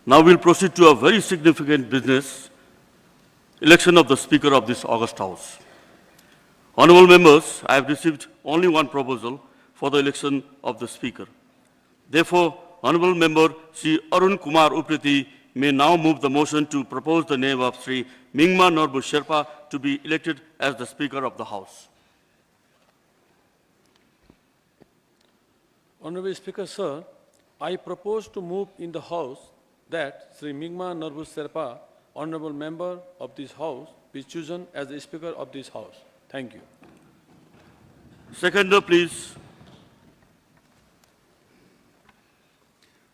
Now we'll proceed to a very significant business, election of the Speaker of this August House. Honorable members, I have received only one proposal for the election of the Speaker. Therefore, Honorable Member Sri Arun Kumar Upreti may now move the motion to propose the name of Sri Mingma Norbu Sherpa to be elected as the Speaker of the House. Honorable Speaker, sir, I propose to move in the House that Sri Mingma Norbu Sherpa, Honorable Member of this House, be chosen as the Speaker of this House. Thank you. Seconder, please.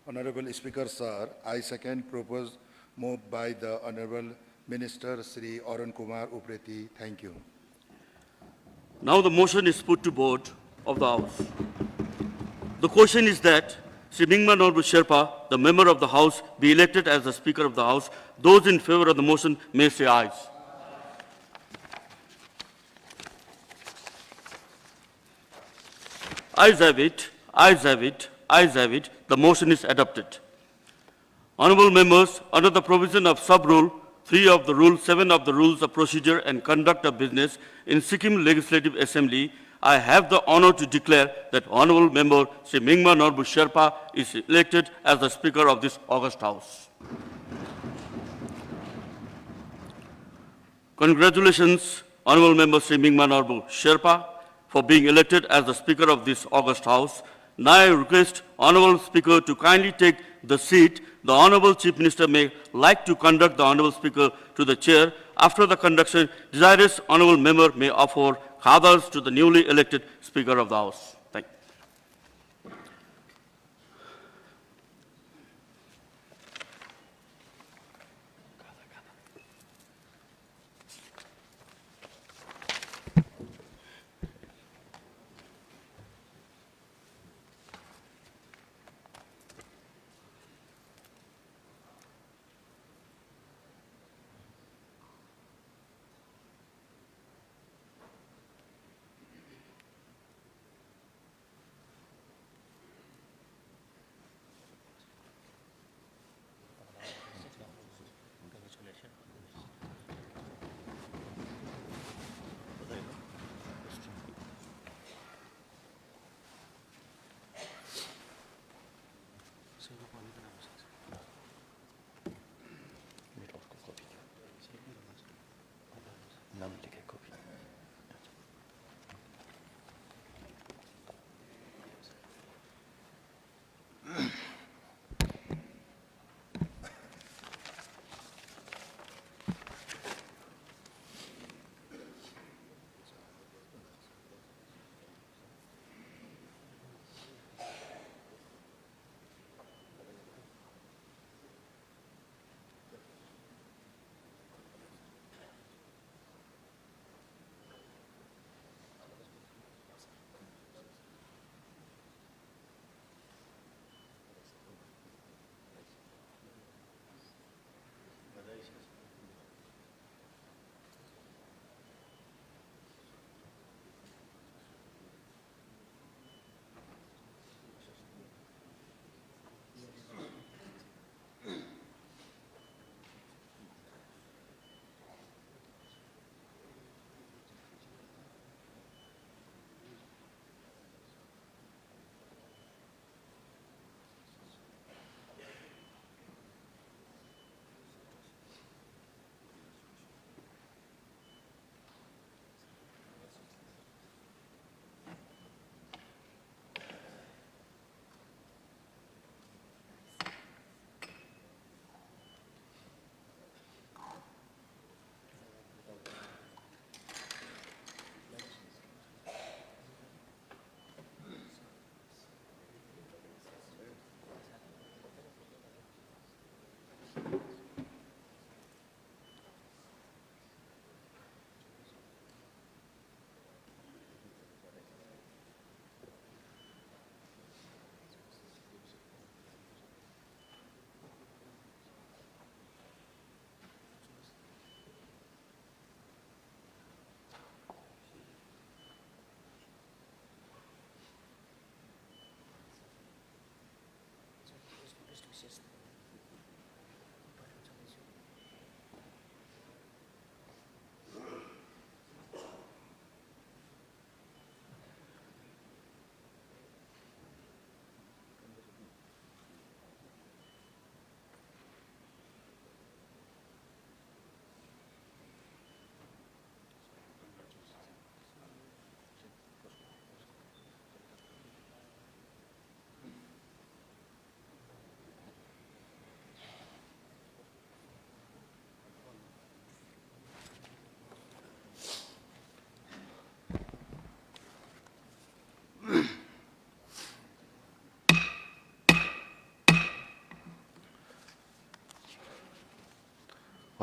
Honorable Speaker, sir, I second propose moved by the Honorable Minister Sri Arun Kumar Upreti. Thank you. Now the motion is put to vote of the House. The question is that Sri Mingma Norbu Sherpa, the member of the House, be elected as the Speaker of the House. Those in favor of the motion may say ayes. Ayes have it, ayes have it, ayes have it. The motion is adopted. Honorable members, under the provision of Sub-Rule 3 of the Rule 7 of the Rules of Procedure and Conduct of Business in Sikkim Legislative Assembly, I have the honor to declare that Honorable Member Sri Mingma Norbu Sherpa is elected as the Speaker of this August House. Congratulations, Honorable Member Sri Mingma Norbu Sherpa, for being elected as the Speaker of this August House. Now I request Honorable Speaker to kindly take the seat. The Honorable Chief Minister may like to conduct the Honorable Speaker to the chair. After the conduction, desirous Honorable Member may offer khadas to the newly elected Speaker of the House. Thank you.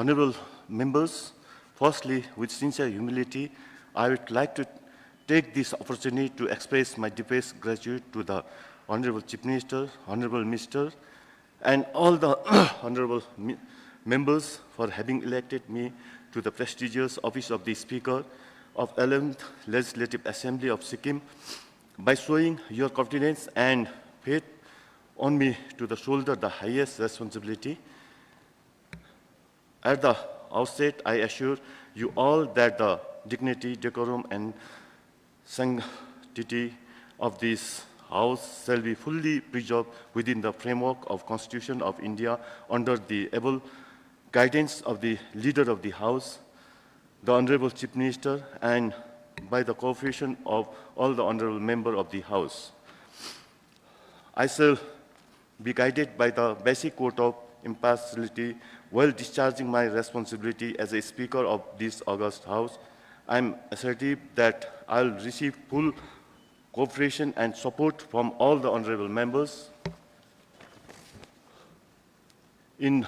honorable members, firstly, with sincere humility, I would like to take this opportunity to express my deepest gratitude to the Honorable Chief Minister, Honorable Minister, and all the honorable members for having elected me to the prestigious office of the Speaker of 11th Legislative Assembly of Sikkim by showing your confidence and faith on me to the shoulder the highest responsibility. At the outset, I assure you all that the dignity, decorum, and sanctity of this House shall be fully preserved within the framework of Constitution of India under the able guidance of the Leader of the House, the Honorable Chief Minister, and by the cooperation of all the Honorable Members of the House. I shall be guided by the basic code of impartiality while discharging my responsibility as a Speaker of this august House. I am assertive that I will receive full cooperation and support from all the honorable members in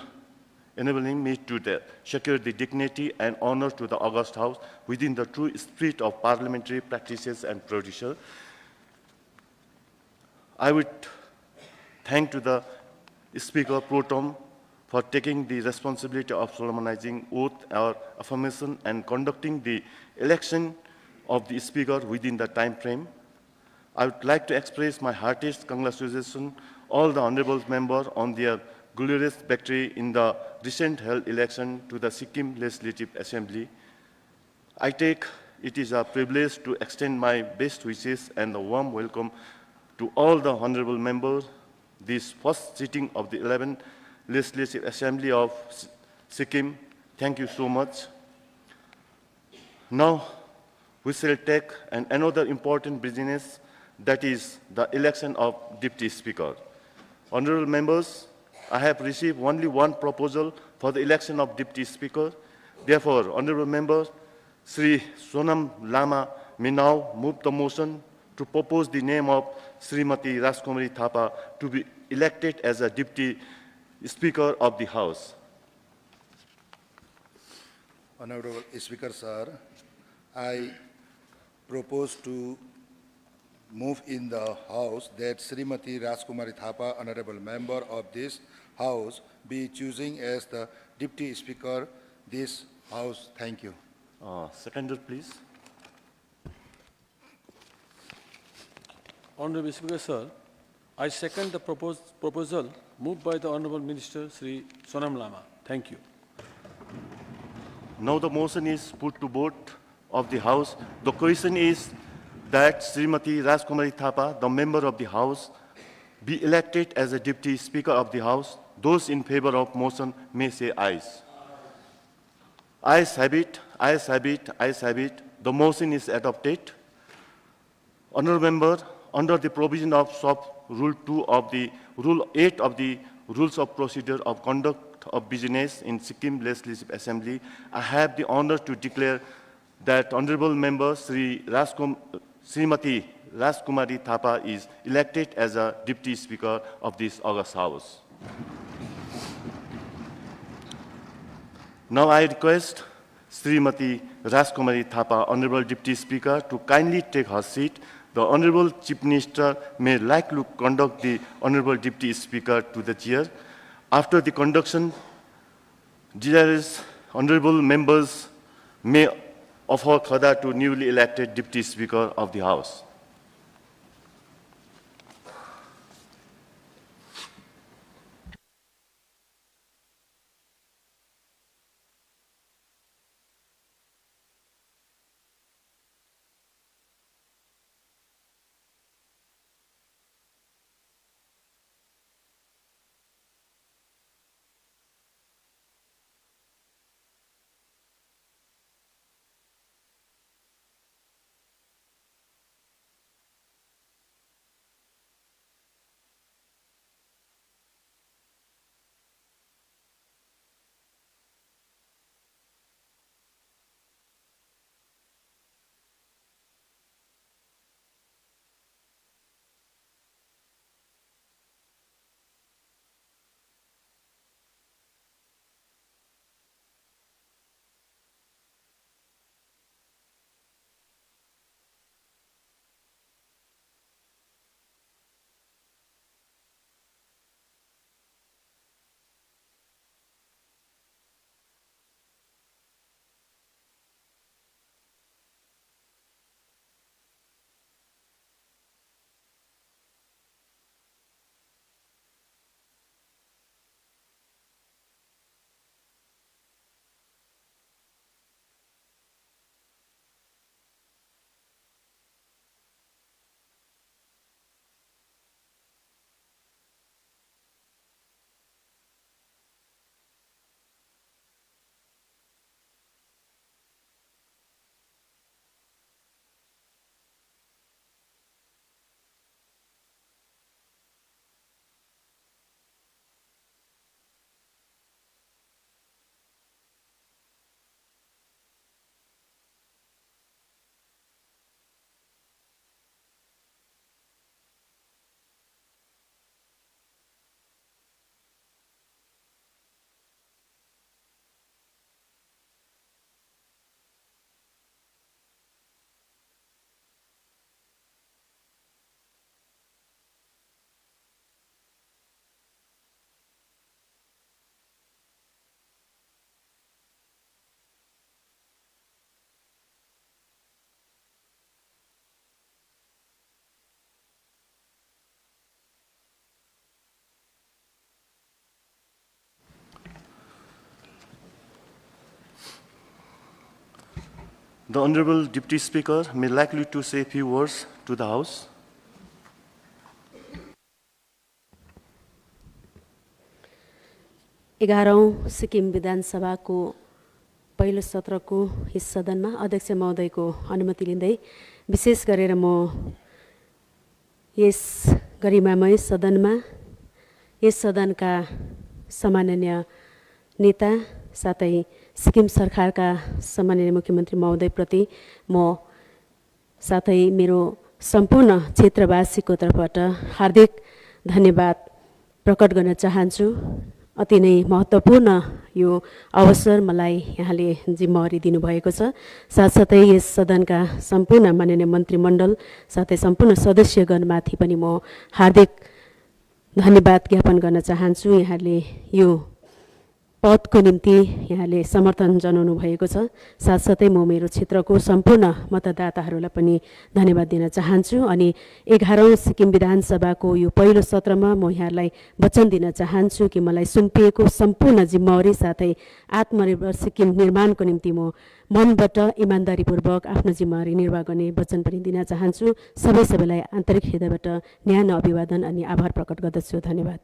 enabling me to secure the dignity and honor to the august House within the true spirit of parliamentary practices and procedure. I would thank to the Speaker Pro Tem for taking the responsibility of solemnizing oath or affirmation and conducting the election of the Speaker within the time frame. I would like to express my heartiest congratulations all the honorable members on their glorious victory in the recent held election to the Sikkim Legislative Assembly. I take it is a privilege to extend my best wishes and a warm welcome to all the honorable members this first sitting of the 11th Legislative Assembly of Sikkim. Thank you so much. Now, we shall take another important business, that is the election of Deputy Speaker. Honorable members, I have received only one proposal for the election of Deputy Speaker. Therefore, honorable member Sri Sonam Lama may now move the motion to propose the name of Srimati Rajkumari Thapa to be elected as a Deputy Speaker of the House. Honorable Speaker, sir, I propose to move in the House that Srimati Rajkumari Thapa, Honorable Member of this House, be choosing as the Deputy Speaker this House. Thank you. Seconder, please. Honorable Speaker, sir, I second the proposal moved by the Honorable Minister Sri Sonam Lama. Thank you. Now the motion is put to vote of the House. The question is that Srimati Rajkumari Thapa, the member of the House, be elected as a Deputy Speaker of the House. Those in favor of motion may say ayes. Ayes have it, ayes have it, ayes have it. The motion is adopted. Honourable member, under the provision of Rule 2 of the Rule 8 of the Rules of Procedure of Conduct of Business in Sikkim Legislative Assembly, I have the honor to declare that Honourable Member Srimati Rajkumari Thapa is elected as a Deputy Speaker of this august House. Now I request Srimati Rajkumari Thapa, Honourable Deputy Speaker, to kindly take her seat. The Honourable Chief Minister may likely conduct the Honourable Deputy Speaker to the chair. After the conduction, desirous Honourable members may offer khada to newly elected Deputy Speaker of the House. The Honorable Deputy Speaker may likely to say a few words to the House. एघारौं Sikkim विधानसभाको पहिलो सत्रको yes सदनमा अध्यक्ष महोदयको अनुमति लिँदै विशेष गरेर म yes गरिमामय सदनमा यस सदनका सम्माननीय नेता साथै सिक्किम सरकारका सम्माननीय मुख्यमन्त्री महोदयप्रति म साथै मेरो सम्पूर्ण क्षेत्रवासीको तर्फबाट हार्दिक धन्यवाद प्रकट गर्न चाहन्छु। अति नै महत्त्वपूर्ण यो अवसर मलाई यहाँले जिम्मेवारी दिनुभएको छ। साथसाथै यस सदनका सम्पूर्ण माननीय मन्त्रीमण्डल साथै सम्पूर्ण सदस्यगणमाथि पनि म हार्दिक धन्यवाद ज्ञापन गर्न चाहन्छु। यहाँले यो पदको निम्ति यहाँले समर्थन जनाउनु भएको छ। साथसाथै म मेरो क्षेत्रको सम्पूर्ण मतदाताहरूलाई पनि धन्यवाद दिन चाहन्छु। अनि 11औं सिक्किम विधानसभाको यो पहिलो सत्रमा म यहाँलाई वचन दिन चाहन्छु कि मलाई सुम्पिएको सम्पूर्ण जिम्मेवारी साथै आत्मनिर्भर सिक्किम निर्माणको निम्ति म मनबाट इमान्दारीपूर्वक आफ्नो जिम्मेवारी निर्वाह गर्ने वचन पनि दिन चाहन्छु। सबैलाई आन्तरिक हृदयबाट न्यानो अभिवादन अनि आभार प्रकट गर्दछु। धन्यवाद।